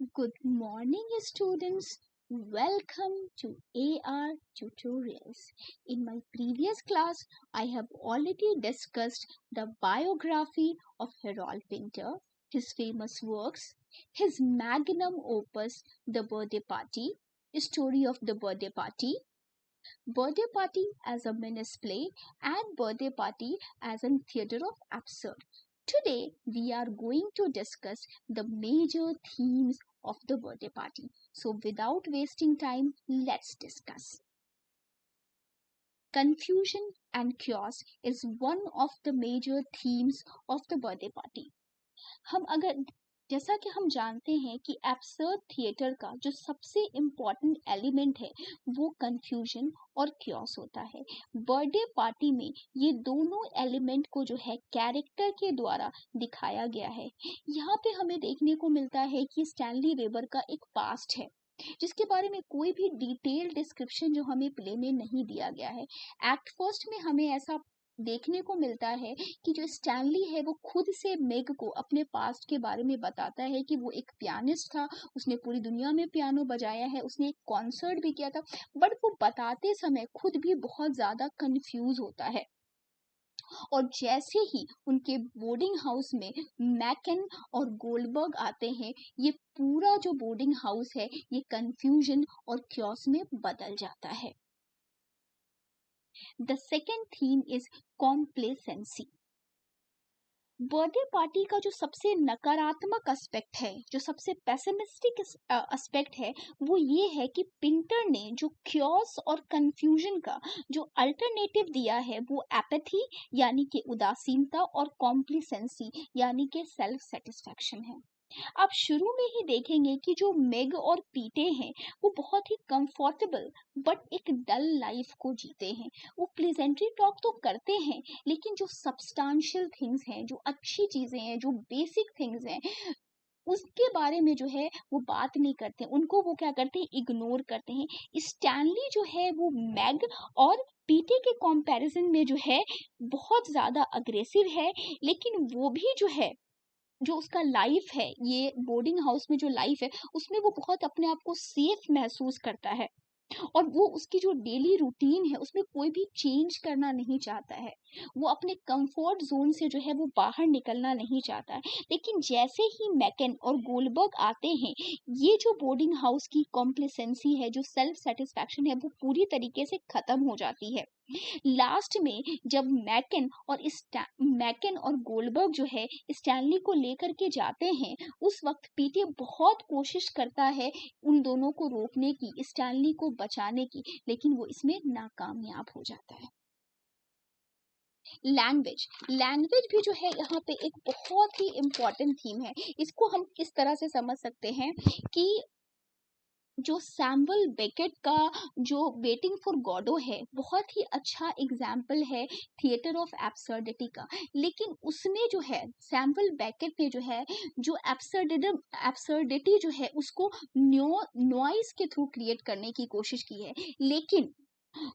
Good morning, students. Welcome to AR Tutorials. In my previous class, I have already discussed the biography of Harold Pinter, his famous works, his magnum opus, The Birthday Party, Story of the Birthday Party as a menace play, and Birthday Party as a theater of absurd. Today, we are going to discuss the major themes of the birthday party. So, without wasting time, let's discuss. Confusion and chaos is one of the major themes of the birthday party. हम अगर जैसा कि हम जानते हैं कि absurd theatre का जो सबसे इम्पॉर्टेंट एलिमेंट है वो कंफ्यूजन और क्योस होता है। बर्थडे पार्टी में ये दोनों एलिमेंट को जो है कैरेक्टर के द्वारा दिखाया गया है। यहाँ पे हमें देखने को मिलता है कि स्टैनली वेबर का एक पास्ट है जिसके बारे में कोई भी डिटेल डिस्क्रिप्शन जो हमें प्ले में नहीं दिया गया है। एक्ट फर्स्ट में हमें ऐसा देखने को मिलता है कि जो स्टैनली है वो खुद से मेग को अपने पास्ट के बारे में बताता है कि वो एक पियानिस्ट था, उसने पूरी दुनिया में पियानो बजाया है, उसने एक कॉन्सर्ट भी किया था, बट वो बताते समय खुद भी बहुत ज़्यादा कंफ्यूज होता है। और जैसे ही उनके बोर्डिंग हाउस में मैकन और गोल्डबर्ग आते हैं, ये पूरा जो बोर्डिंग हाउस है ये कंफ्यूजन और क्योस में बदल जाता है। The second theme is complacency. Birthday party का जो सबसे नकारात्मक एस्पेक्ट है, जो सबसे पेसिमिस्टिक एस्पेक्ट है, वो ये है कि पिंटर ने जो क्योस और कंफ्यूजन का जो अल्टरनेटिव दिया है वो एपैथी यानी कि उदासीनता और कॉम्प्लिसेंसी यानी कि सेल्फ सेटिस्फैक्शन है। आप शुरू में ही देखेंगे कि जो मेग और पीटे हैं वो बहुत ही कंफर्टेबल बट एक डल लाइफ को जीते हैं। वो प्लेजेंट्री टॉक तो करते हैं लेकिन जो सब्सटेंशियल थिंग्स हैं, जो अच्छी चीजें हैं, जो बेसिक थिंग्स हैं, उसके बारे में जो है वो बात नहीं करते, उनको वो क्या करते हैं, इग्नोर करते हैं। स्टैनली जो है वो मैग और पीटे के कंपैरिजन में जो है बहुत ज्यादा अग्रेसिव है, लेकिन वो भी जो है जो उसका लाइफ है, ये बोर्डिंग हाउस में जो लाइफ है उसमें वो बहुत अपने आप को सेफ महसूस करता है और वो उसकी जो डेली रूटीन है उसमें कोई भी चेंज करना नहीं चाहता है। वो अपने कंफर्ट जोन से जो है वो बाहर निकलना नहीं चाहता है। लेकिन जैसे ही मैकन और गोल्डबर्ग आते हैं, ये जो बोर्डिंग हाउस की कॉम्प्लिसेंसी है, जो सेल्फ सेटिस्फैक्शन है, वो पूरी तरीके से खत्म हो जाती है। लास्ट में जब मैकन और गोल्डबर्ग जो है स्टैनली को लेकर के जाते हैं, उस वक्त पीटे बहुत कोशिश करता है उन दोनों को रोकने की, स्टैनली को बचाने की, लेकिन वो इसमें नाकामयाब हो जाता है। लैंग्वेज भी जो है यहाँ पे एक बहुत ही इम्पोर्टेंट थीम है। इसको हम इस तरह से समझ सकते हैं कि जो सैमुअल बेकेट का जो वेटिंग फॉर गॉडो है बहुत ही अच्छा एग्जाम्पल है थिएटर ऑफ एब्सर्डिटी का। लेकिन उसमें जो है सैमुअल बेकेट ने जो है जो एब्सर्डिटी जो है उसको नॉइस के थ्रू क्रिएट करने की कोशिश की है। लेकिन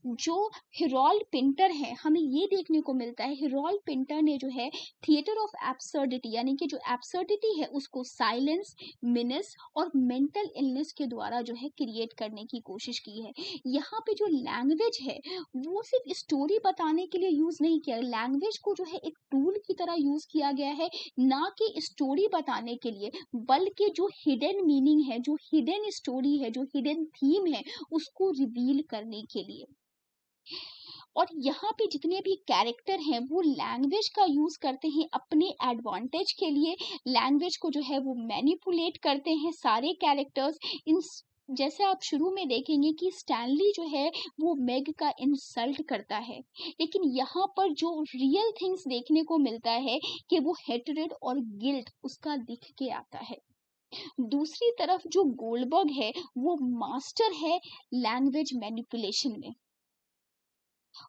जो हिरोल्ड पिंटर है, हमें ये देखने को मिलता है हिरोल्ड पिंटर ने जो है थिएटर ऑफ एब्सर्डिटी यानी कि जो एब्सर्डिटी है उसको साइलेंस, मिनस और मेंटल इलनेस के द्वारा जो है क्रिएट करने की कोशिश की है। यहाँ पे जो लैंग्वेज है वो सिर्फ स्टोरी बताने के लिए यूज नहीं किया, लैंग्वेज को जो है एक टूल की तरह यूज किया गया है, ना कि स्टोरी बताने के लिए, बल्कि जो हिडन मीनिंग है, जो हिडन स्टोरी है, जो हिडन थीम है, उसको रिवील करने के लिए। और यहाँ पे जितने भी कैरेक्टर हैं वो लैंग्वेज का यूज करते हैं अपने एडवांटेज के लिए, लैंग्वेज को जो है वो मैनिपुलेट करते हैं सारे कैरेक्टर्स। इन जैसे आप शुरू में देखेंगे कि स्टैनली जो है वो मेग का इंसल्ट करता है, लेकिन यहाँ पर जो रियल थिंग्स देखने को मिलता है कि वो हेटरेड और गिल्ट उसका दिख के आता है। दूसरी तरफ जो गोल्डबर्ग है वो मास्टर है लैंग्वेज मैनिपुलेशन में।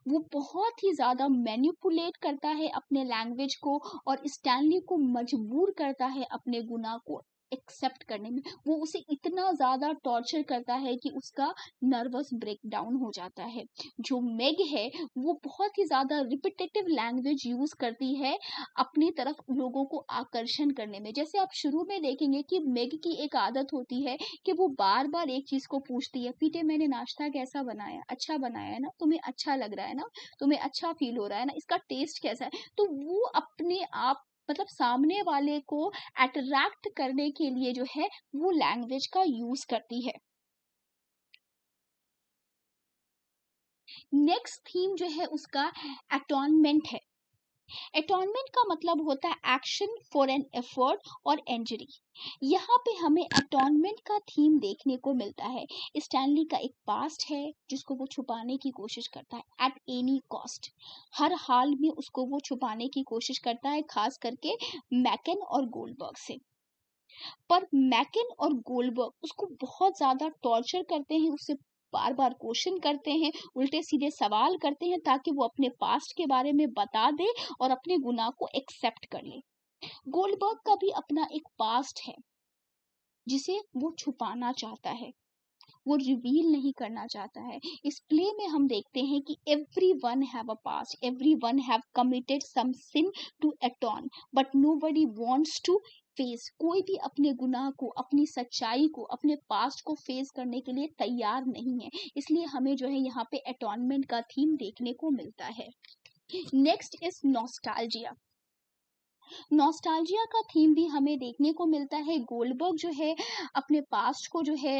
वो बहुत ही ज़्यादा मैनिपुलेट करता है अपने लैंग्वेज को और स्टैनली को मजबूर करता है अपने गुनाह को एक्सेप्ट करने में, वो उसे इतना ज़्यादा टॉर्चर करता है कि उसका नर्वस ब्रेकडाउन हो जाता है। जो मेग है वो बहुत ही ज़्यादा रिपिटेटिव लैंग्वेज यूज़ करती है अपनी तरफ लोगों को आकर्षण करने में। जैसे आप शुरू में देखेंगे कि मेग की एक आदत होती है कि वो बार-बार एक चीज़ को पूछती है, "पीटे मैंने नाश्ता कैसा बनाया? अच्छा बनाया है ना? तुम्हें अच्छा लग रहा है ना? तुम्हें अच्छा फ़ील हो रहा है ना? इसका टेस्ट कैसा है?" तो वो अपने आप मतलब सामने वाले को अट्रैक्ट करने के लिए जो है वो लैंग्वेज का यूज़ करती है। नेक्स्ट थीम जो है उसका अटॉनमेंट है। अटॉनमेंट का मतलब होता है एक्शन फॉर एन एफर्ट और इंजरी। यहाँ पे हमें अटॉनमेंट का थीम देखने को मिलता है। स्टैनली का एक पास्ट है जिसको वो छुपाने की कोशिश करता है एट एनी कॉस्ट। हर हाल में उसको वो छुपाने की कोशिश करता है, खास करके मैकन और गोल्डबर्ग से। पर मैकन और गोल्डबर्ग उसको बहुत ज़्यादा टॉर्चर करते हैं, उससे बार-बार क्वेश्चन करते हैं, उल्टे-सीधे सवाल करते हैं ताकि वो अपने पास्ट के बारे में बता दे और अपने गुनाह को एक्सेप्ट कर ले। गोल्डबर्ग का भी अपना एक पास्ट है जिसे वो छुपाना चाहता है, वो रिवील नहीं करना चाहता है। इस प्ले में हम देखते हैं कि everyone have a past, everyone have committed some sin to atone, but nobody wants to face. कोई भी अपने गुनाह को, अपनी सच्चाई को, अपने पास्ट को फेस करने के लिए तैयार नहीं है। इसलिए हमें जो है यहाँ पे अटॉनमेंट का थीम देखने को मिलता है। Next is nostalgia. नॉस्टैल्जिया का थीम भी हमें देखने को मिलता है। गोल्डबर्ग जो है अपने पास्ट को जो है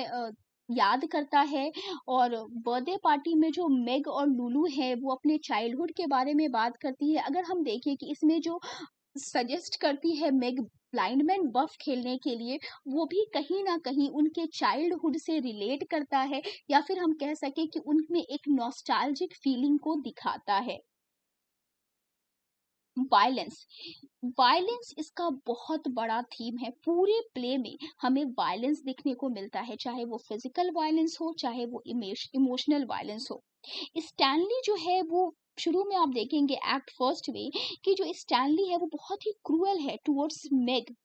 याद करता है और बर्थडे पार्टी में जो मेग और लुलू है वो अपने चाइल्डहुड के बारे में बात करती है। अगर हम देखें कि इसमें जो सजेस्ट करती है मेग ब्लाइंडमैन बफ खेलने के लिए, वो भी कहीं न कहीं उनके चाइल्डहुड से रिलेट करता है या फिर हम कह सकें कि उनमें एक नॉस्टैल्जिक फीलिंग को दिखाता है। वायलेंस, वायलेंस इसका बहुत बड़ा थीम है। पूरे प्ले में हमें वायलेंस देखने को मिलता है, चाहे वो फिजिकल वायलेंस हो, चाहे वो इमोशनल वायलेंस हो। स्टैनली जो है वो शुरू में आप देखेंगे एक्ट फर्स्ट में कि जो स्टैनली है वो बहुत ही क्रूअल है टुवर्ड्स मेग।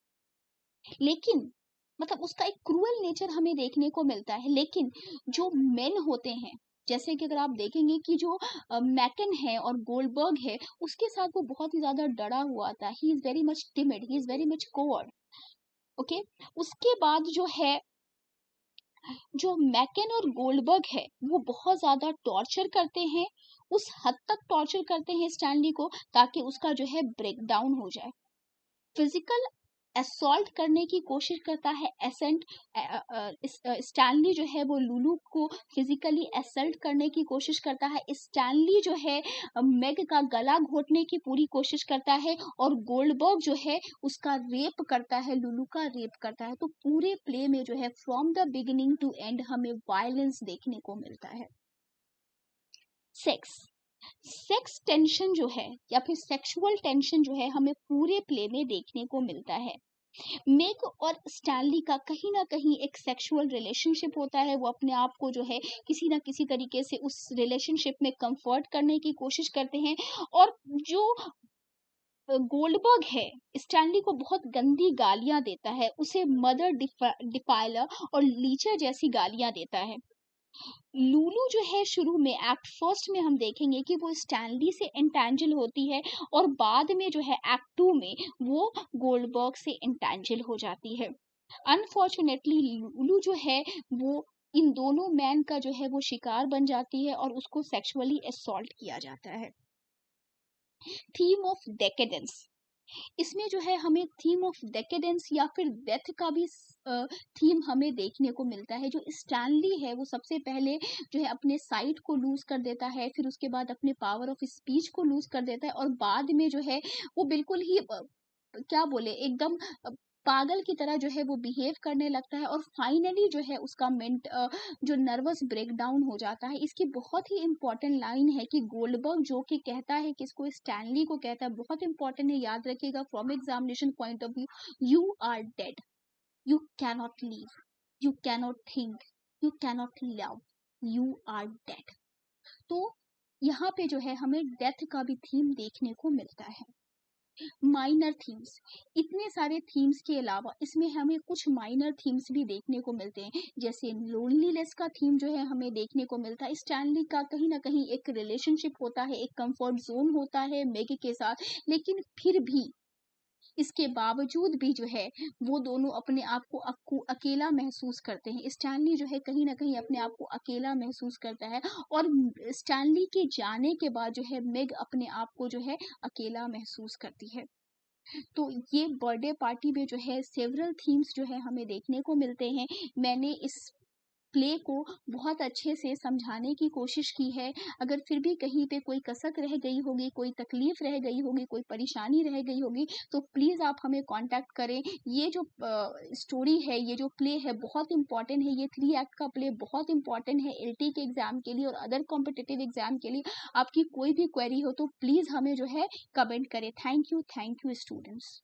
लेकिन मतलब उसका एक क्रूअल नेचर हमें देखने को मिलता है। लेकिन जो मेन होते हैं, जैसे कि अगर आप देखेंगे कि जो मैकन है और गोल्डबर्ग है, उसके साथ वो बहुत ही ज़्यादा डरा हुआ था। He is very much timid, he is very much coward. Okay? उसके बाद जो है, जो मैकन और गोल्डबर्ग है, वो बहुत ज़्यादा टॉर्चर करते हैं। उस हद तक टॉर्चर करते हैं स्टैनली को ताकि उसका जो है ब्रेकडाउन हो जाए। फिजिकल असॉल्ट करने की कोशिश करता है स्टैनली जो है वो लुलू को फिजिकली असल्ट करने की कोशिश करता है। स्टैनली जो है मेग का गला घोटने की पूरी कोशिश करता है और गोल्डबर्ग जो है उसका रेप करता है, लुलू का रेप करता है। तो पूरे प्ले में जो है from the beginning to end हमें वायलेंस देखने को मिलता है। सेक्स, सेक्स टेंशन जो है या फिर सेक्सुअल टेंशन जो है हमें पूरे प्ले में देखने को मिलता है। मेग और स्टैनली का कहीं ना कहीं एक सेक्सुअल रिलेशनशिप होता है। वो अपने आप को जो है किसी ना किसी तरीके से उस रिलेशनशिप में कंफर्ट करने की कोशिश करते हैं। और जो गोल्डबर्ग है स्टैनली को बहुत गंदी गालियां देता है, उसे मदर डिफाइलर और लीचर जैसी गालियां देता है। लूलू जो है शुरू में एक्ट फर्स्ट में हम देखेंगे कि वो स्टैनली से एंटैंजल होती है और बाद में जो है एक्ट टू में वो गोल्डबर्ग से एंटैंजल हो जाती है। अनफॉर्चुनेटली लूलू जो है वो इन दोनों मैन का जो है वो शिकार बन जाती है और उसको सेक्सुअली असॉल्ट किया जाता है। थीम ऑफ डेकेडेंस, इसमें जो है हमें थीम ऑफ डेकेडेंस या फिर डेथ का भी थीम हमें देखने को मिलता है। जो स्टैनली है वो सबसे पहले जो है अपने साइट को लूज कर देता है, फिर उसके बाद अपने पावर ऑफ स्पीच को लूज कर देता है और बाद में जो है वो बिल्कुल ही क्या बोले एकदम पागल की तरह जो है वो बिहेव करने लगता है और फाइनली जो है उसका जो नर्वस ब्रेकडाउन हो जाता है। इसकी बहुत ही इंपॉर्टेंट लाइन है कि गोल्डबर्ग जो कि कहता है कि इसको स्टैनली को कहता है, बहुत इंपॉर्टेंट है, याद रखिएगा from examination point of view, you are dead, you cannot live, you cannot think, you cannot love, you are dead. तो यहाँ पे जो है हमें डेथ का भी थीम देखने को मिलता है। माइनर थीम्स, इतने सारे थीम्स के अलावा इसमें हमें कुछ माइनर थीम्स भी देखने को मिलते हैं, जैसे लोनलीनेस का थीम जो है हमें देखने को मिलता है। स्टैनली का कहीं ना कहीं एक रिलेशनशिप होता है, एक कंफर्ट जोन होता है मैगी के साथ, लेकिन फिर भी इसके बावजूद भी जो है वो दोनों अपने आप को अकेला महसूस करते हैं। स्टैनली जो है कहीं ना कहीं अपने आप को अकेला महसूस करता है, और स्टैनली के जाने के बाद जो है मेग अपने आप को जो है अकेला महसूस करती है। तो ये बर्थडे पार्टी में जो है सेवरल थीम्स जो है हमें देखने को मिलते हैं। मैंने इस प्ले को बहुत अच्छे से समझाने की कोशिश की है। अगर फिर भी कहीं पे कोई कसक रह गई होगी, कोई तकलीफ रह गई होगी, कोई परेशानी रह गई होगी, तो प्लीज़ आप हमें कांटेक्ट करें। ये जो स्टोरी है, ये जो प्ले है बहुत इंपॉर्टेंट है। ये 3 एक्ट का प्ले बहुत इंपॉर्टेंट है एलटी के एग्ज़ाम के लिए और अदर कॉम्पिटिटिव एग्ज़ाम के लिए। आपकी कोई भी क्वेरी हो तो प्लीज़ हमें जो है कमेंट करें। Thank you students.